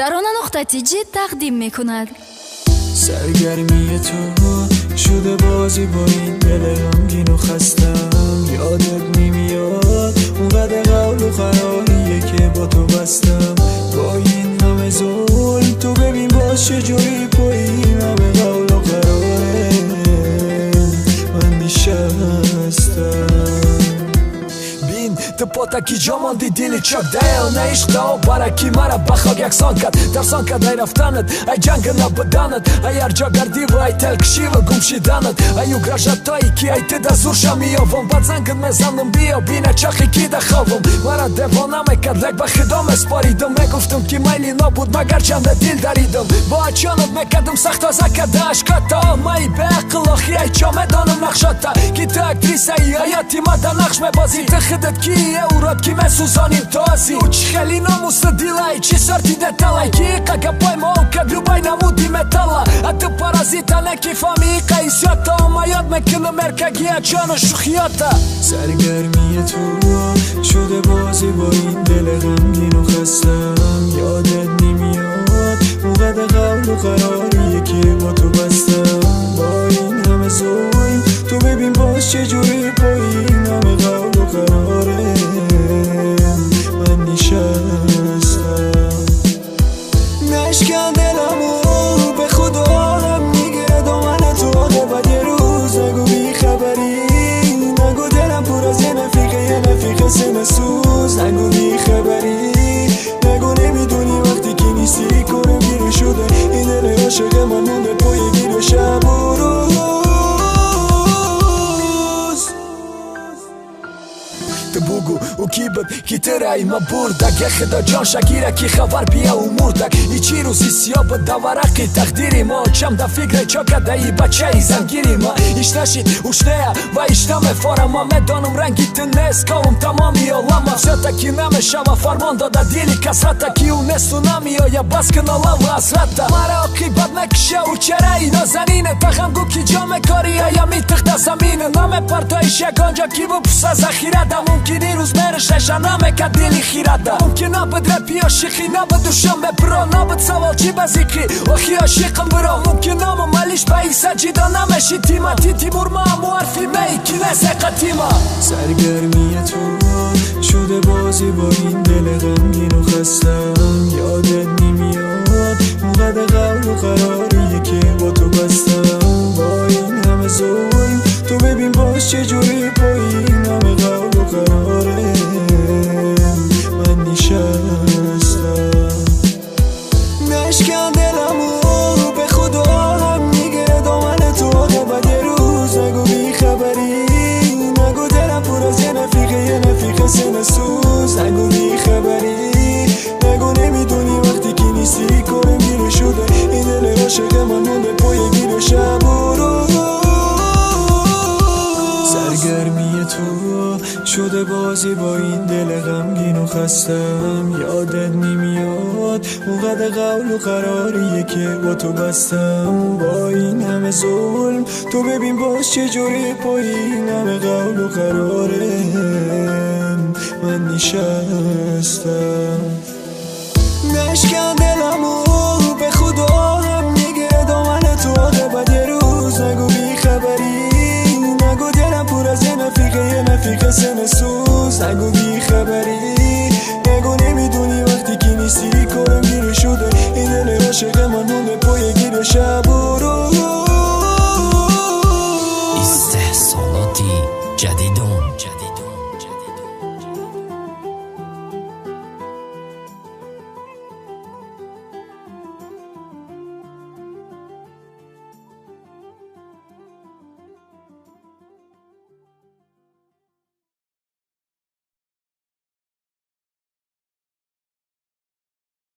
Darona.tg تقدیم میکند. سرگرمی تو شده بازی با این دل غمگین و خستم. یادت نمیاد اونقدر قول و قراریه که با تو بستم. با این همه ظلم تو ببین باز چجوری با این همه قول و قراره من نشستم. Të pota ki gjomon di dili qak Dajel në ishtë o para ki mara Bakha jak sonkat Dar sonkat aj raftanët Aj gjangën a bëdanët Aj argja gardivë Aj tel këshivë gum shidanët Aj u grashatoj ki aj të dazur shamijovëm Bazangën me zanën bio Bine qak i ki da khovëm Mara devona me kad lek ba khidom e sparidëm Me guftëm ki majli no bud ma garqan dhe dil daridëm Bo a qënët me kadëm sakta zaka da shkata Ma i be akëlloh i aj qa me donëm nakshata Ki të aktrisa i ajati ma da naksh me bazi Të khidët ki eurot ki me suzonim tozi U që helino mu së dilaj Që sërti detalaj Ki i ka kapoj mo u ka grubaj na mudi metalla A të parazita ne ki fami i ka isjata O ma jad me kënë merë ka gja qanë shukhjata سرگرمی تو شده بازی با این دل غمگین و خستم. یادت نمیاد اونقدر قول و قراریه که با تو بستم. با این همه ظلم تو ببین باز چجوری با این همه قول و قراره من نشستم. نشکن دلمو به خدا هم میگه دامن تو آقه بعد یه روز نگو بی خبری نگو دلم پر از یه نفیقه سن سوز نگو بی خبری نگو نمیدونی وقتی که نیستی کنم گیره شده این دل عاشق من مونده پای گیر شب و روز Të bugu u kibët ki të raj më burdak Ja khida gjan shakira ki khavar pia u murdak I qiru si sjobët da varaki takdiri mo Qam da fikre qoka da i baqa i zangiri ma Ishtashit u shteja va ishta me fora ma Me donëm rangit të nes ka um tamami o lama Sëta ki me me shama farmon do da dili kasrata Ki u nes tsunami o ja baskën o lava asrata Mara o kibat me kësha u qera i no zanine Ta khangu ki gjo me kori a jam i të khta samine Na me parto isha gonja ki vë pësa zakhirata Mumkin i ruzmerësh e shana me ka dili khirata Mumkin a bët repi o shikhi na bët dushëm me pro Na bët saval qi bazikri o khi o shikëm bëro Mumkin a më malish pa isa gjida na me shitima Ti timur ma mu arfi me i kine se katima سرگرمی تو شده بازی با این دل غمگین و خستم. یادت نمیاد اونقدر قول و قراریه که با تو بستم. با این همه ظلم تو ببین باز چجوری با این همه قول و قراره من نشستم. نشکن دلمو به خدا هم میگه دامن تو آقه بعد یه روز نگو بی خبری نگو دلم پر از یه نفیقه سن سوز نگو بی خبری نگو نمیدونی وقتی که نیستی کنم گیره شده این دل عاشق من مونده پای گیر شب و روز سرگرمی تو شده بازی با این دل غمگین و خستم. یادت نمیاد اونقدر قول و قراریه که با تو بستم. با این همه ظلم تو ببین باز چجوری با این همه قول و قراره من نشستم. نشکن دلمو به خدا هم میگه دامن تو آقه بعد یه روز نگو بی خبری نگو دلم پر از یه نفیقه سن سوز نگو بی خبری نگو نمیدونی وقتی که نیستی کنم گیره شده این دل عاشق من مونده پای گیر شب و روز استحساناتی جدیدون